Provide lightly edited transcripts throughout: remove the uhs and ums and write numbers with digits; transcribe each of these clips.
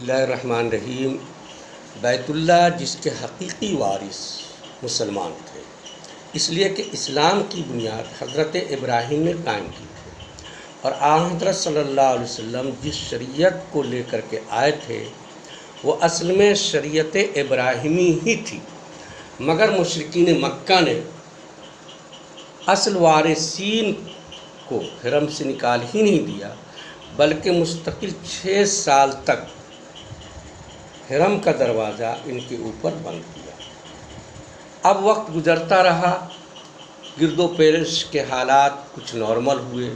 اللہ الرحمن الرحیم۔ بیت اللہ جس کے حقیقی وارث مسلمان تھے، اس لیے کہ اسلام کی بنیاد حضرت ابراہیم نے قائم کی تھی، اور حضرت صلی اللہ علیہ وسلم جس شریعت کو لے کر کے آئے تھے وہ اصل میں شریعت ابراہیمی ہی تھی، مگر مشرکین مکہ نے اصل وارثین کو حرم سے نکال ہی نہیں دیا، بلکہ مستقل 6 سال تک حرم کا دروازہ ان کے اوپر بند کیا۔ اب وقت گزرتا رہا، گرد و پیش کے حالات کچھ نارمل ہوئے،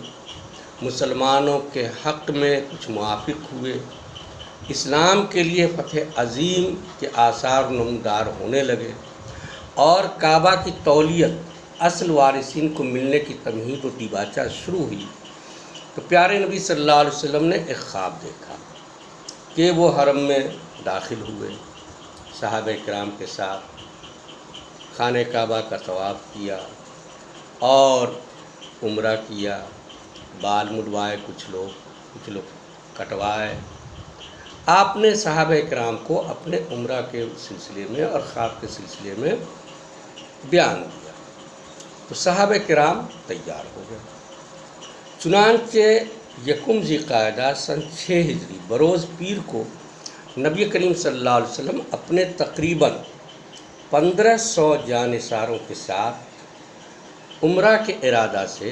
مسلمانوں کے حق میں کچھ موافق ہوئے، اسلام کے لیے فتح عظیم کے آثار نمودار ہونے لگے، اور کعبہ کی تولیت اصل وارثین کو ملنے کی تمہید و دیباچہ شروع ہوئی، تو پیارے نبی صلی اللہ علیہ وسلم نے ایک خواب دیکھا کہ وہ حرم میں داخل ہوئے، صحابہ کرام کے ساتھ خانہ کعبہ کا طواف کیا اور عمرہ کیا، بال مڈوائے، کچھ لوگ کٹوائے۔ آپ نے صحابہ کرام کو اپنے عمرہ کے سلسلے میں اور خواب کے سلسلے میں بیان دیا، تو صحابہ کرام تیار ہو گئے۔ چنانچہ یکم ذی قعدہ سن 6 ہجری بروز پیر کو نبی کریم صلی اللہ علیہ وسلم اپنے تقریباً 1500 جانثاروں کے ساتھ عمرہ کے ارادہ سے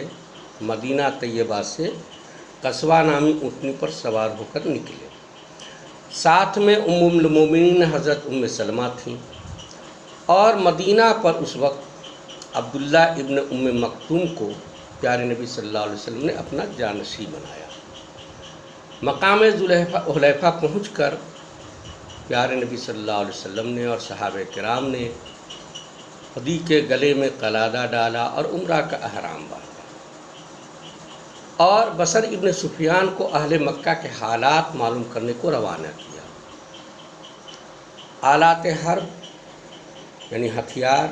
مدینہ طیبہ سے قصوہ نامی اونٹنی پر سوار ہو کر نکلے۔ ساتھ میں ام المومنین حضرت ام سلمہ تھیں، اور مدینہ پر اس وقت عبداللہ ابن ام مکتوم کو پیارے نبی صلی اللہ علیہ وسلم نے اپنا جانشین بنایا۔ مقام ذوالحلیفہ پہنچ کر پیارے نبی صلی اللہ علیہ وسلم نے اور صحابہ کرام نے خدی کے گلے میں قلادہ ڈالا اور عمرہ کا احرام باندھا، اور بصر ابن سفیان کو اہل مکہ کے حالات معلوم کرنے کو روانہ کیا۔ آلات حرب یعنی ہتھیار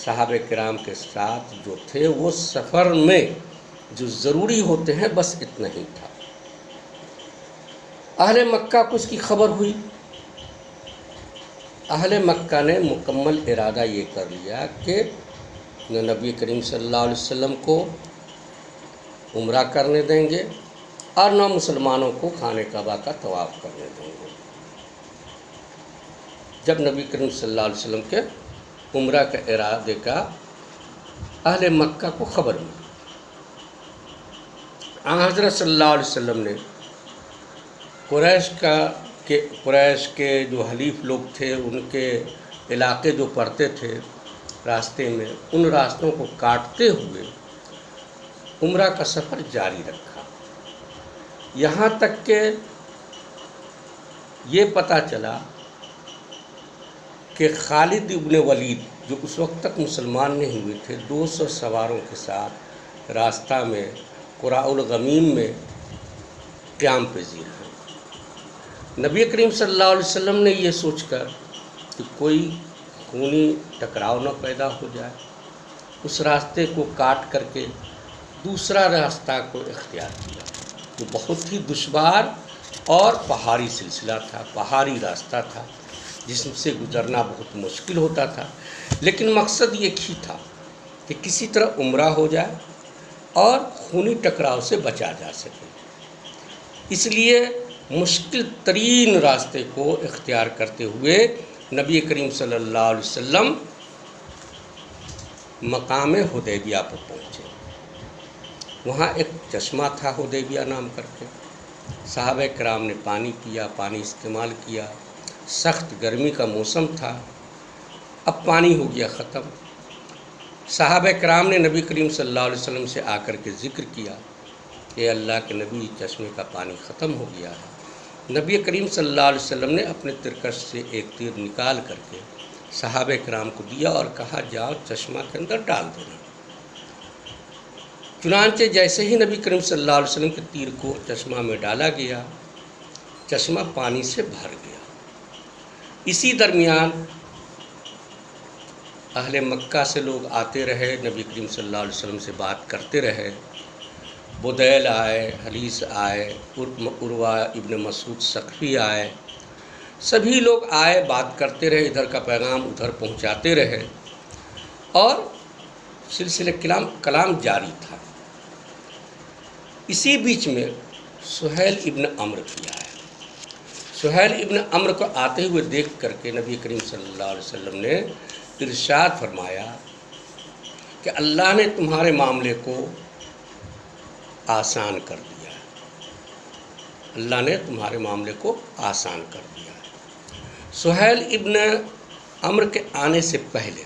صحابہ کرام کے ساتھ جو تھے وہ سفر میں جو ضروری ہوتے ہیں بس اتنا ہی تھا۔ اہل مکہ کو اس کی خبر ہوئی۔ اہل مکہ نے مکمل ارادہ یہ کر لیا کہ نہ نبی کریم صلی اللہ علیہ وسلم کو عمرہ کرنے دیں گے اور نہ مسلمانوں کو خانہ کعبہ کا طواف کرنے دیں گے۔ جب نبی کریم صلی اللہ علیہ وسلم کے عمرہ کے ارادے کا اہل مکہ کو خبر ملی، حضرت صلی اللہ علیہ وسلم نے قریش کے جو حلیف لوگ تھے، ان کے علاقے جو پڑتے تھے راستے میں، ان راستوں کو کاٹتے ہوئے عمرہ کا سفر جاری رکھا، یہاں تک کہ یہ پتہ چلا کہ خالد ابن ولید جو اس وقت تک مسلمان نہیں ہوئے تھے 200 سواروں کے ساتھ راستہ میں قراء الغمیم میں قیام پذیر ہیں۔ نبی کریم صلی اللہ علیہ وسلم نے یہ سوچ کر کہ کوئی خونی ٹکراؤ نہ پیدا ہو جائے، اس راستے کو کاٹ کر کے دوسرا راستہ کو اختیار کیا، جو بہت ہی دشوار اور پہاڑی سلسلہ تھا، پہاڑی راستہ تھا جس سے گزرنا بہت مشکل ہوتا تھا، لیکن مقصد یہ ہی تھا کہ کسی طرح عمرہ ہو جائے اور خونی ٹکراؤ سے بچا جا سکے۔ اس لیے مشکل ترین راستے کو اختیار کرتے ہوئے نبی کریم صلی اللہ علیہ وسلم مقام حدیبیہ پر پہنچے۔ وہاں ایک چشمہ تھا حدیبیہ نام کر کے، صحابہ کرام نے پانی پیا، پانی استعمال کیا، سخت گرمی کا موسم تھا، اب پانی ہو گیا ختم۔ صحابہ کرام نے نبی کریم صلی اللہ علیہ وسلم سے آ کر کے ذکر کیا کہ اللہ کے نبی، چشمے کا پانی ختم ہو گیا ہے۔ نبی کریم صلی اللہ علیہ وسلم نے اپنے ترکش سے ایک تیر نکال کر کے صحابہ کرام کو دیا اور کہا جاؤ چشمہ کے اندر ڈال دینا۔ چنانچہ جیسے ہی نبی کریم صلی اللہ علیہ وسلم کے تیر کو چشمہ میں ڈالا گیا، چشمہ پانی سے بھر گیا۔ اسی درمیان اہل مکہ سے لوگ آتے رہے، نبی کریم صلی اللہ علیہ وسلم سے بات کرتے رہے، بدیل آئے، حلیس آئے، عروہ ابن مسعود ثقفی آئے، سبھی لوگ آئے، بات کرتے رہے، ادھر کا پیغام ادھر پہنچاتے رہے، اور سلسلہ کلام جاری تھا۔ اسی بیچ میں سہیل ابن عمرو بھی آیا۔ سہیل ابن عمرو کو آتے ہوئے دیکھ کر کے نبی کریم صلی اللہ علیہ وسلم نے ارشاد فرمایا کہ اللہ نے تمہارے معاملے کو آسان کر دیا ہے، اللہ نے تمہارے معاملے کو آسان کر دیا ہے۔ سہیل ابن عمرو کے آنے سے پہلے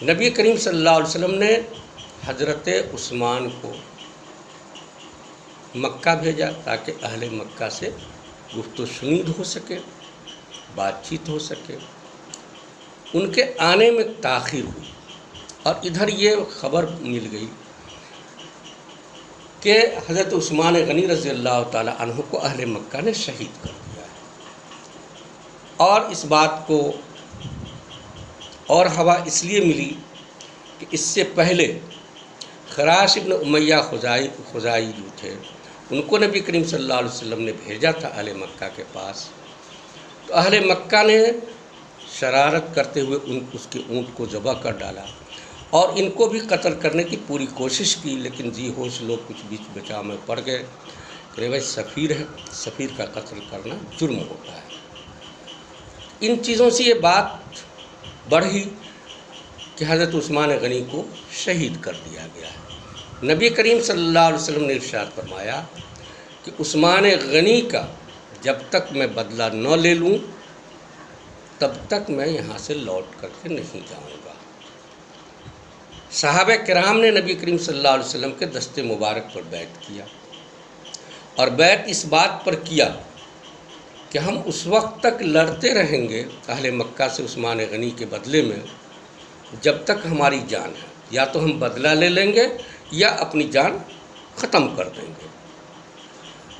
نبی کریم صلی اللہ علیہ وسلم نے حضرت عثمان کو مکہ بھیجا تاکہ اہل مکہ سے گفت و شنید ہو سکے، بات چیت ہو سکے۔ ان کے آنے میں تاخیر ہوئی، اور ادھر یہ خبر مل گئی کہ حضرت عثمان غنی رضی اللہ تعالی عنہ کو اہل مکہ نے شہید کر دیا ہے۔ اور اس بات کو اور ہوا اس لیے ملی کہ اس سے پہلے خراش ابن امیہ خزائی جو تھے، ان کو نبی کریم صلی اللہ علیہ وسلم نے بھیجا تھا اہل مکہ کے پاس، تو اہل مکہ نے شرارت کرتے ہوئے اس کے اونٹ کو ذبح کر ڈالا، اور ان کو بھی قتل کرنے کی پوری کوشش کی، لیکن جی ہوش لوگ کچھ بیچ بچاؤ میں پڑ گئے کہ بھائی سفیر ہے، سفیر کا قتل کرنا جرم ہوتا ہے۔ ان چیزوں سے یہ بات بڑھی کہ حضرت عثمان غنی کو شہید کر دیا گیا ہے۔ نبی کریم صلی اللہ علیہ وسلم نے ارشاد فرمایا کہ عثمان غنی کا جب تک میں بدلہ نہ لے لوں تب تک میں یہاں سے لوٹ کر کے نہیں جاؤں گا۔ صحابہ کرام نے نبی کریم صلی اللہ علیہ وسلم کے دست مبارک پر بیعت کیا، اور بیعت اس بات پر کیا کہ ہم اس وقت تک لڑتے رہیں گے اہل مکہ سے عثمان غنی کے بدلے میں جب تک ہماری جان ہے، یا تو ہم بدلہ لے لیں گے یا اپنی جان ختم کر دیں گے۔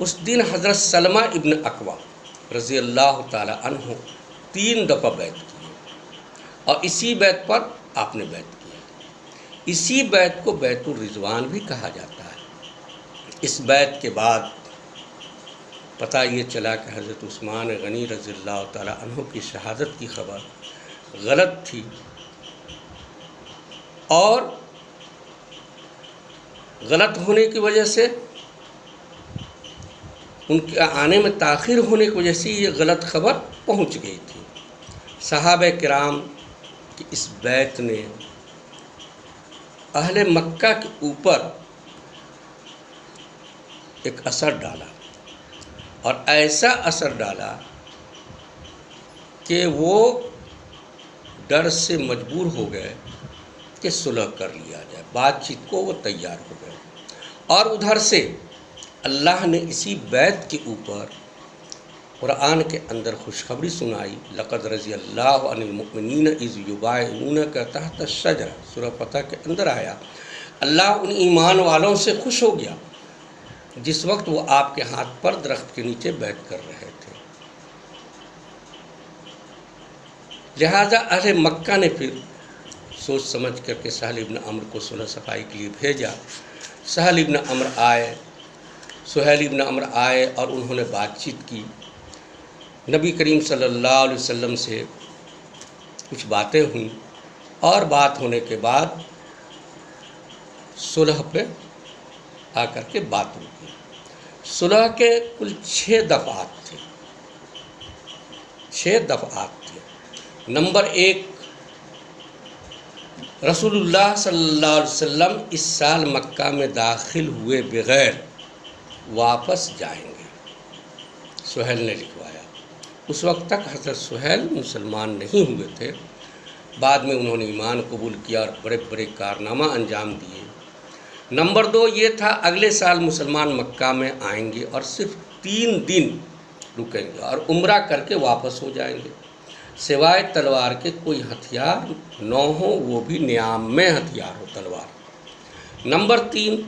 اس دن حضرت سلمہ ابن اکوع رضی اللہ تعالی عنہ 3 دفعہ بیعت کی، اور اسی بیعت پر آپ نے بیعت کیا۔ اسی بیعت کو بیعت الرضوان بھی کہا جاتا ہے۔ اس بیعت کے بعد پتہ یہ چلا کہ حضرت عثمان غنی رضی اللہ تعالی عنہ کی شہادت کی خبر غلط تھی، اور غلط ہونے کی وجہ سے، ان کے آنے میں تاخیر ہونے کی وجہ سے یہ غلط خبر پہنچ گئی تھی۔ صحابہ کرام کی اس بیعت نے اہل مکہ کے اوپر ایک اثر ڈالا، اور ایسا اثر ڈالا کہ وہ ڈر سے مجبور ہو گئے کہ صلح کر لیا جائے، بات چیت کو وہ تیار ہو گئے۔ اور ادھر سے اللہ نے اسی بیعت کے اوپر قرآن کے اندر خوشخبری سنائی، لقد رضی اللہ عن المؤمنین اذ یبایعونک تحت الشجرہ، سورہ فتح کے اندر آیا، اللہ ان ایمان والوں سے خوش ہو گیا جس وقت وہ آپ کے ہاتھ پر درخت کے نیچے بیعت کر رہے تھے۔ لہٰذا اہل مکہ نے پھر سوچ سمجھ کر کے سہل ابن عمرو کو صلح صفائی کے لیے بھیجا۔ سہل ابن عمرو آئے، سہیل ابن عمرو آئے، اور انہوں نے بات چیت کی۔ نبی کریم صلی اللہ علیہ وسلم سے کچھ باتیں ہوئیں، اور بات ہونے کے بعد صلح پہ آ کر کے بات ہوئی۔ صلح کے کل 6 دفعات تھے، 6 دفعات تھے۔ نمبر 1، رسول اللہ صلی اللہ علیہ وسلم اس سال مکہ میں داخل ہوئے بغیر واپس جائیں گے، سہیل نے لکھوایا۔ اس وقت تک حضرت سہیل مسلمان نہیں ہوئے تھے، بعد میں انہوں نے ایمان قبول کیا اور بڑے بڑے کارنامہ انجام دیے۔ نمبر 2 یہ تھا، اگلے سال مسلمان مکہ میں آئیں گے اور صرف 3 دن رکیں گے اور عمرہ کر کے واپس ہو جائیں گے، سوائے تلوار کے کوئی ہتھیار نہ ہو، وہ بھی نیام میں ہتھیار ہو تلوار۔ نمبر 3،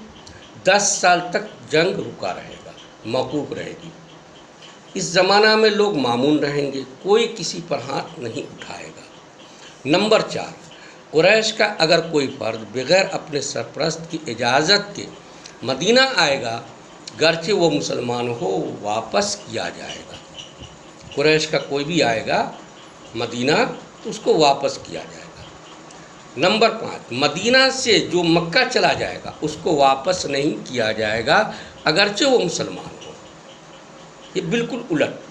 10 سال تک جنگ رکا رہے گا، موقوف رہے گی۔ اس زمانہ میں لوگ معمون رہیں گے، کوئی کسی پر ہاتھ نہیں اٹھائے گا۔ نمبر 4، قریش کا اگر کوئی فرد بغیر اپنے سرپرست کی اجازت کے مدینہ آئے گا، گرچہ وہ مسلمان ہو، واپس کیا جائے گا۔ قریش کا کوئی بھی آئے گا مدینہ تو اس کو واپس کیا جائے گا۔ نمبر 5، مدینہ سے جو مکہ چلا جائے گا اس کو واپس نہیں کیا جائے گا اگرچہ وہ مسلمان ہو، یہ بالکل الٹ۔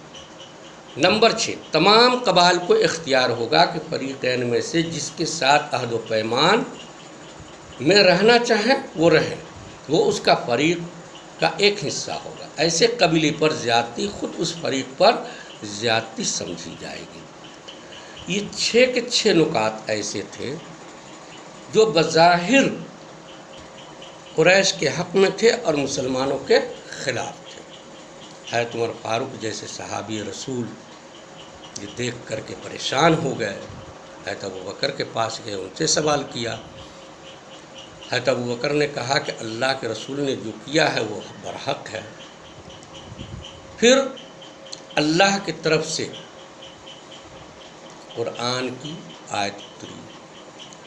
نمبر 6، تمام قبائل کو اختیار ہوگا کہ فریقین میں سے جس کے ساتھ عہد و پیمان میں رہنا چاہیں وہ رہیں، وہ اس کا فریق کا ایک حصہ ہوگا۔ ایسے قبیلے پر زیادتی خود اس فریق پر زیادتی سمجھی جائے گی۔ یہ 6 کے 6 نکات ایسے تھے جو بظاہر قریش کے حق میں تھے اور مسلمانوں کے خلاف تھے۔ حضرت عمر فاروق جیسے صحابی رسول یہ دیکھ کر کے پریشان ہو گئے، حضرت ابوبکر کے پاس گئے، ان سے سوال کیا۔ حضرت ابوبکر نے کہا کہ اللہ کے رسول نے جو کیا ہے وہ برحق ہے۔ پھر اللہ کی طرف سے قرآن کی آیت اتری،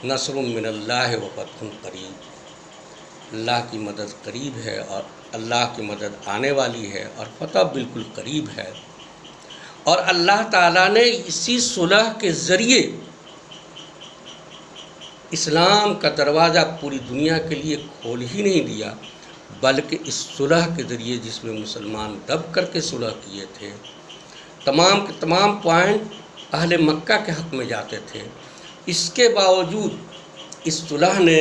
نصر من اللہ و فتح قریب، اللہ کی مدد قریب ہے اور اللہ کی مدد آنے والی ہے اور فتح بالکل قریب ہے۔ اور اللہ تعالیٰ نے اسی صلح کے ذریعے اسلام کا دروازہ پوری دنیا کے لیے کھول ہی نہیں دیا، بلکہ اس صلح کے ذریعے جس میں مسلمان دب کر کے صلح کیے تھے، تمام کے تمام پوائنٹ اہل مکہ کے حق میں جاتے تھے، اس کے باوجود اس صلح نے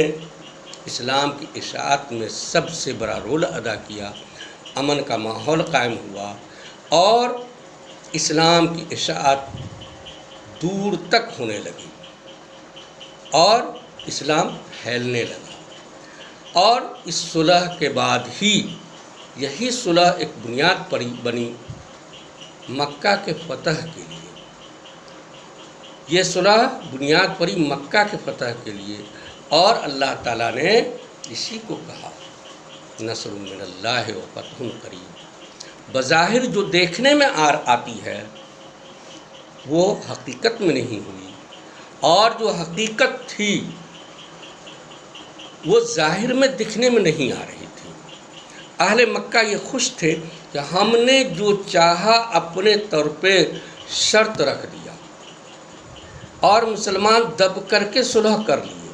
اسلام کی اشاعت میں سب سے بڑا رول ادا کیا، امن کا ماحول قائم ہوا اور اسلام کی اشاعت دور تک ہونے لگی اور اسلام پھیلنے لگا۔ اور اس صلح کے بعد ہی یہی صلح ایک بنیاد بنی مکہ کے فتح کے لیے، یہ صلح بنیاد پڑی مکہ کے فتح کے لیے، اور اللہ تعالیٰ نے اسی کو کہا نصر من اللہ و فتح قریب۔ بظاہر جو دیکھنے میں آتی ہے وہ حقیقت میں نہیں ہوئی، اور جو حقیقت تھی وہ ظاہر میں دکھنے میں نہیں آ رہی تھی۔ اہل مکہ یہ خوش تھے کہ ہم نے جو چاہا اپنے طور پہ شرط رکھ دیا اور مسلمان دب کر کے صلح کر لیے،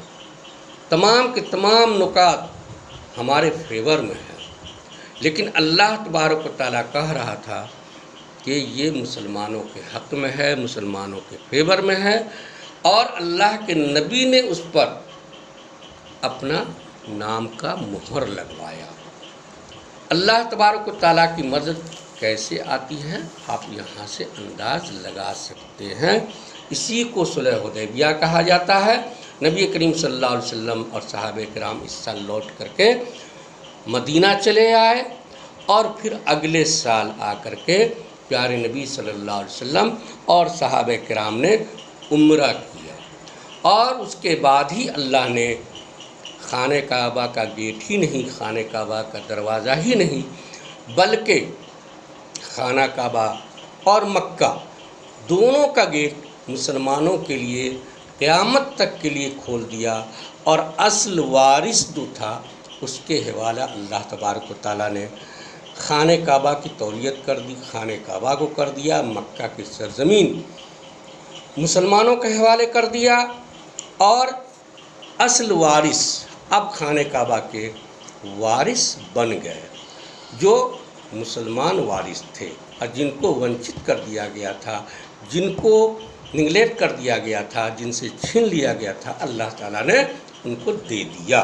تمام کے تمام نکات ہمارے فیور میں ہیں۔ لیکن اللہ تبارک و تعالیٰ کہہ رہا تھا کہ یہ مسلمانوں کے حق میں ہے، مسلمانوں کے فیور میں ہے، اور اللہ کے نبی نے اس پر اپنا نام کا مہر لگوایا۔ اللہ تبارک و تعالیٰ کی مدد کیسے آتی ہے آپ یہاں سے انداز لگا سکتے ہیں۔ اسی کو صلح حدیبیہ کہا جاتا ہے۔ نبی کریم صلی اللہ علیہ وسلم اور صحابہ کرام اس سال لوٹ کر کے مدینہ چلے آئے، اور پھر اگلے سال آ کر کے پیارے نبی صلی اللہ علیہ وسلم اور صحابہ کرام نے عمرہ کیا، اور اس کے بعد ہی اللہ نے خانہ کعبہ کا گیٹ ہی نہیں، خانہ کعبہ کا دروازہ ہی نہیں، بلکہ خانہ کعبہ اور مکہ دونوں کا گیٹ مسلمانوں کے لیے قیامت تک کے لیے کھول دیا، اور اصل وارث جو تھا اس کے حوالہ اللہ تبارک و تعالیٰ نے خانہ کعبہ کی تولیت کر دی، خانہ کعبہ کو کر دیا، مکہ کی سرزمین مسلمانوں کے حوالے کر دیا، اور اصل وارث اب خانہ کعبہ کے وارث بن گئے جو مسلمان وارث تھے، اور جن کو ونچت کر دیا گیا تھا، جن کو نگلیکٹ کر دیا گیا تھا، جن سے چھین لیا گیا تھا، اللہ تعالیٰ نے ان کو دے دیا۔